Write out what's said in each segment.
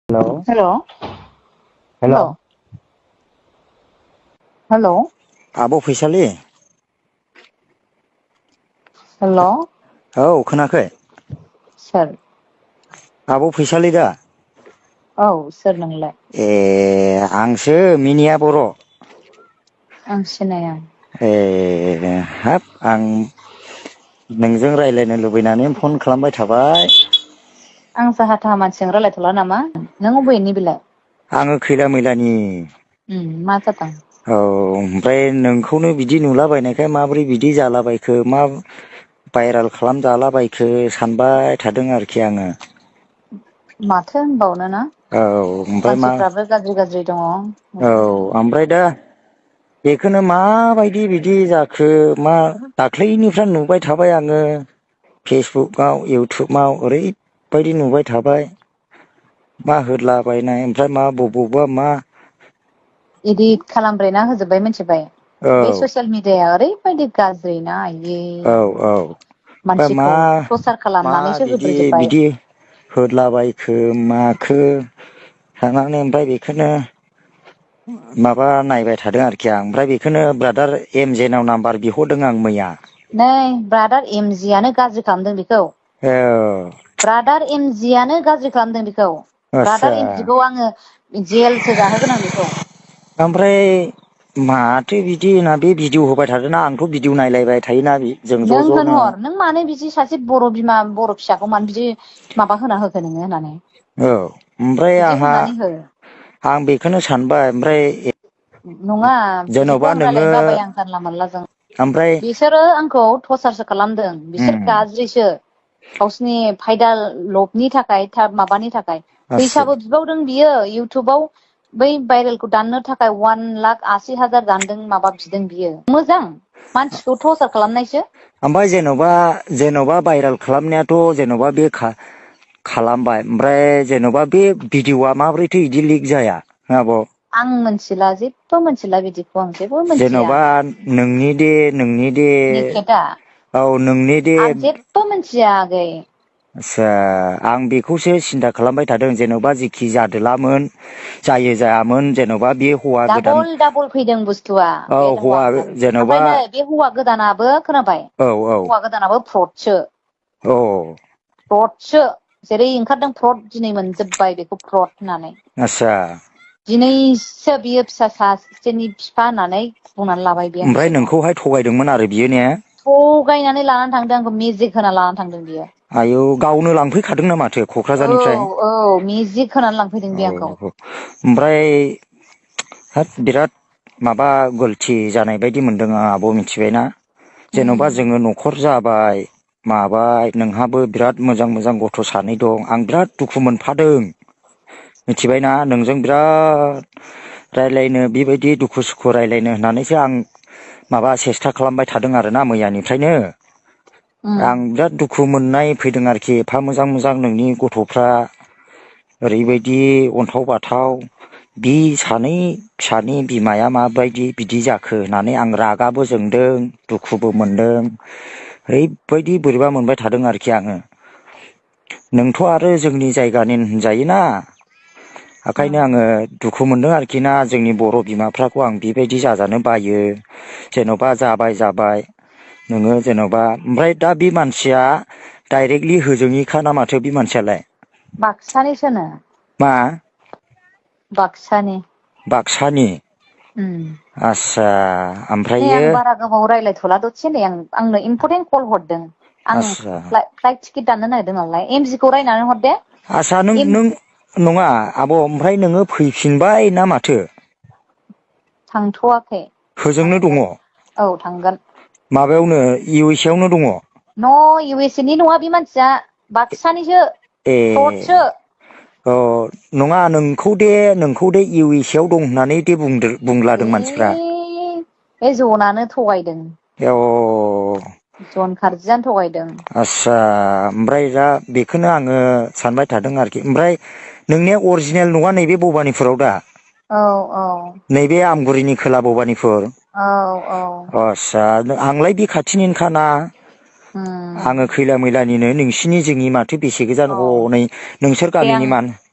Hello. Hello. Hello. Hello. Abu Fwisali. Hello. Oh, खोनाखै? Sir. Abu Fwisali दा? औ सोर नोंलाय? आंसो मिनिया बर'। आं सिनाया। हाब आं नोंजों रायज्लायनो लुबैनानै फन खालामबाय थाबाय। आं साहा थाहा मानसिजों रायलायथ'ला नामा? नों अबेनि बेलाय? आङो खैला मैलानि। मा जादों? औ ओमफ्राय नोंखौनो बिदि नुलाबायनायखाय माबोरै बिदि जालाबायखो मा भाइरेल खालामजालाबायखो सानबाय थादों आरोखि आङो। माथो होनबावनो ना? औ ओमफ्राय मानसिफ्राबो गाज्रि दङ। औ ओमफ्राय दा बेखौनो माबायदि बिदि जाखो मा दाख्लैनिफ्राय नुबाय थाबाय आङो फेसबुकआव इउटुबाव ओरैबायदि नुबाय थाबाय। मा होदलाबायनाय ओमफ्राय मा बबावबा मा इदिट खालामब्रेना होजोब्बाय मिथिबाय। औ बे ससियेल मिडियाया ओरैबायदि गाज्रि ना आयै। औ औ बा मानसिखौ प्रसार मा खालामनानैसो बिदि होब्रेजोब्बाय। बिदि होदलाबायखो माखो थांनानै ओमफ्राय बेखौनो माबा नायबाय थादों आरोखि आं ओमफ्राय बेखौनो ब्रादार एम जे नाव नाम्बार बिहरदों आं मैया। नै ब्रादार एमजियानो गाज्रि खालामदों बेखौ। औ ब्रादार एमजियानो गाज्रि खालामदों बेखौ। आदसा ब्रादार एमजिखौ आङो जेलसो जाहोगोन आं बेखौ। ओमफ्राय माथो बिदि होनना बे भिडिअ होबाय थादोंना आंथ' भिडिअ नायलायबाय थायोना जों ज' नों ज'नो होनहर नों मानो बिदि सासे बर' बिमा बर' फिसाखौ मानो बिदि माबा होना होखो नोङो होननानै। औ ओमफ्राय बिदि आंहा होननानै हो आं बेखौनो सानबाय ओमफ्राय नङा बिदिखौ जेन'बा आं नोङो रायलायनो बाबाय आं जानला मोनलाजों। ओमफ्राय बिसोरो आंखौ टरसारसो खालामदों बिसोर गाज्रिसो। गावसिनि फायदा लबनि थाखाय माबानि थाखाय आसि फैसाबो बिबावदों बियो इउटुबाव बै भाइरेलखौ दाननो थाखाय 1,80,000 दानदों माबा बिदों बियो मोजां मानसिखौ टरसार खालामनायसो। ओमफ्राय जेन'बा भाइरेल खालामनायाथ' जेन'बा बे खालामबाय ओमफ्राय जेन'बा बे भिडिअ'आ माबोरैथो इदि लिक जाया आब'? आं मिथिला जेबो मिथिला बिदिखौ आं जेबो मिथिया। जेन'बा नोंनि दे निकेटा औ नोंनि दे आं जेबो मिथिया आगै। आस्सा आं बेखौसो सिन्था खालामबाय थादों जेन'बा जेखि जादोलामोन जायो जायामोन जेन'बा बे हौवा गोदान डाबल फैदों बुस्थुआ औ बे हौवा जेन'बा ओमफ्राय नै बे हौवा गोदानाबो खोनाबाय औ औ हौवा गोदानाबो फ्रदसो। औ फ्रदसो जेरै ओंखारदों फ्रद दिनै मोनजोबबाय बेखौ फ्रद होननानै। आस्सा दिनैसो बियो फिसा सासेनि बिफा होननानै बुंनानै लाबाय बे आंनि ओमफ्राय सिगाङाव। नोंखौहाय थगायदोंमोन आरो बियो ने? थगायनानै लानानै थांदों आंखौ मेजिक होना लानानै थांदों बियो। आयौ गावनो लांफैखादोंना माथो औ क'क्राझारनिफ्राय? औ मेजिक होनानै लांफैदों बे आंखौ। औ ओमफ्राय हाब बिराद माबा गलथि जानाय बायदि मोनदों आं आब' मिथिबायना? जेन'बा जोङो न'खर जाबाय माबाय नोंहाबो बिराद मोजां मोजां गथ' सानै दं आं बिराद दुखु मोनफादों। मिथिबायना नोंजों बिराद रायलायनो बेबायदि दुखु सुखु रायलायनो होननानैसो आं माबा सेस्था खालामबाय थादों आरोना मैयानिफ्रायनो। आं बिराद दुखु मोननाय फैदों आरोखि एफा मोजां मोजां नोंनि गथ'फ्रा ओरैबायदि अन्थाव बाथाव बि सानै फिसानि बिमाया माबायदि बिदि जाखो होननानै आं रागाबो जोंदों दुखुबो मोनदों ओरैबायदि बोरैबा मोनबाय थादों आरोखि आङो। नोंथ' आरो जोंनि जायगानि होनजायोना ओंखायनो आङो दुखु मोनदों आरोखि ना जोंनि बर' बिमाफ्राखौ आं बेबायदि जाजानो बायो। जेन'बा जाबाय नोङो जेन'बा ओमफ्राय दा बे मानसिया डाइरेक्टलि होजोंनिखा ना माथो बे मानसियालाय? बाक्सानिसोनो। मा? बाक्सानि। बाक्सानि? उम आस्सा नै ओमफ्रायो आं बारा गोबाव रायज्लायथ'ला दसे नै आंनो इम्परटेन्ट कल हरदों। आं आस्सा फ्लाइट टिकेट दाननो नागिरदों नालाय एम जि खौ रायनानै हर दे। आस्सा नों नङा आब' ओमफ्राय नोङो फैफिनबाय ना माथो? थांथ'वाखै होजोंनो दङ थांगोन औ थांगोन। माबायावनो इउ एस ए आवनो दङ? न' इउ एस ए नि नङा बे मानसिया बाक्सानिसो फ्रदसो। अ नङा नोंखौ दे इउ एस ए आव दं होननानै दे बुंलादों मानसिफ्रा। बे जनानो थगायदों। अ जन खारजियानो थगायदों। आस्सा ओमफ्राय दा बेखौनो आङो सानबाय थादों आरोखि ओमफ्राय नोंनिया अरिजिनेल नङा नैबे भबानिपुराव दा? औ औ। नैबे आमगुरिनि खोला भबानिपुर? औ औ। आस्सा आंलाय बे खाथिनिनोखाना। आङो खैला मैलानिनो नोंसिनि जोंनि माथो बेसे गोजान औ हनै नोंसोर दे आं गामिनि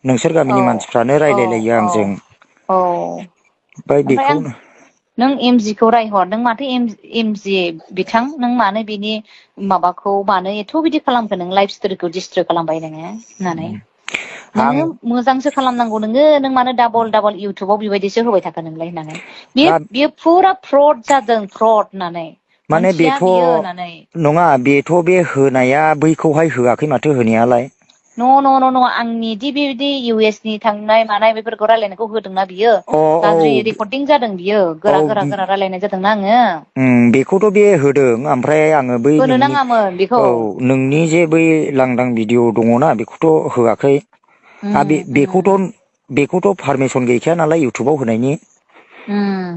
नोंसोर गामिनि मानसिफ्रानो रायलायलायो आंजों ओमफ्राय ओमफ्राय बेखौ आं नों एमजिखौ रायहर नों माथो एमजि बिथां नों मानो बिनि माबाखौ मानो एथ' बिदि खालामखो नों लाइफ स्ट'रिखौ डिस्ट्रय खालामबाय नोङो होननानै आं नोङो मोजांसो खालामनांगौ नोङो मानो डाबल इउटुबाव बेबायदिसो होबाय थाखो नोंलाय होननानै बियो फुरा फ्रड जादों फ्रड होननानै माने मोनथिया बेथ' बियो होननानै नङा बेथ' बे होनाया बैखौहाय होआखै माथो होनायालाय न' आंनि बेबायदि इउ एस नि थांनाय मानाय बेफोरखौ रायलायनायखौ होदोंना बियो अ औ गाज्रि रेकर्डिं जादों बियो औ गोरा रायलायनाय जादोंना आङो बेखौथ' बे होदों ओमफ्राय आङो बै होनो नोंनि नाङामोन बेखौ औ नोंनि जे बै लांदां भिडिअ' दङना बेखौथ' होआखै उम उम बेखौथ' पारमिसन गैखाया नालाय इउटुबाव होनायनि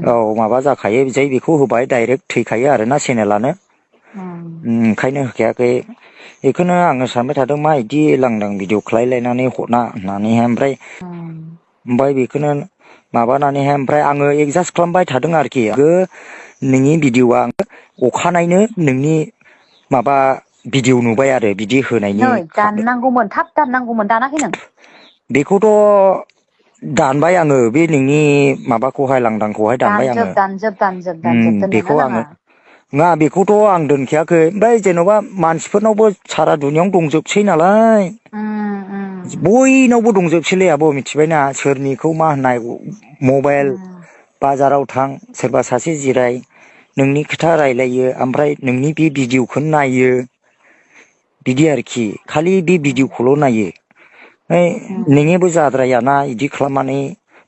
औ उम माबा जाखायो जै बेखौ होबाय डाइरेक्ट थैखायो आरोना चेनेलानो ओंखायनो होखायाखै बेखौनो आङो सानबाय थादों मा बिदि लांदां भिडिअ खालायलायनानै हरना होननानैहाय ओमफ्राय बेखौनो माबानानैहाय ओमफ्राय आङो एडजास्ट खालामबाय थादों आरोखि नोंनि भिडिअ'आ अखानायनो नोंनि माबा भिडिअ नुबाय आरो बिदि होनायनि नै दाननांगौमोन थाब दाननांगौमोन दानाखै नों बेखौथ' दानबाय आङो बे नोंनि माबाखौहाय लांदांखौहाय दानबाय आङो दानजोब दोननोनो बेखौ आङो नाङा नङा बेखौथ' आं दोनखायाखै ओमफ्राय जेन'बा मानसिफोरनावबो सारा दुनियावनो दंजोबसै नालाय बयनावबो दंजोबसैलै आब' मिथिबायना सोरनिखौ मा होननाय मबाइल बाजाराव थां सोरबा सासे जिराय नोंनि खोथा रायलायो ओमफ्राय नोंनि बे भिडिअ'खौनो नायो बिदि आरोखि खालि बे भिडिअ'खौल' नायो नोंनिबो जाद्रायाना इदि खालामनानै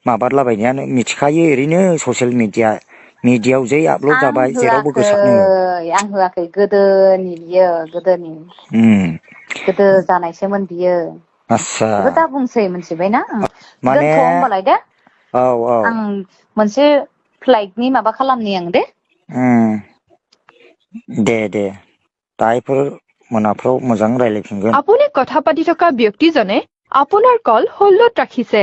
माबालाबायनायानो मिथिखायो ओरैनो ससियेल मिडियाआव जै आपल'ड जाबाय जेरावबो गोसारनो आं होआखै गोदोनि बियो गोदो जानायसोमोन बियो आस्सा बेखौ दा बुंसै मिथिबायना माने दोनथ' होमबालाय दे औ औ आं मोनसे फ्लाइटनि माबा खालामनि आं दे दे दायोफोर मोनाफ्राव मोजां रायलायफिनगोन আপুনি কথা পাতি থকা ব্যক্তিজনে আপোনাৰ কল হোল্ডত ৰাখিছে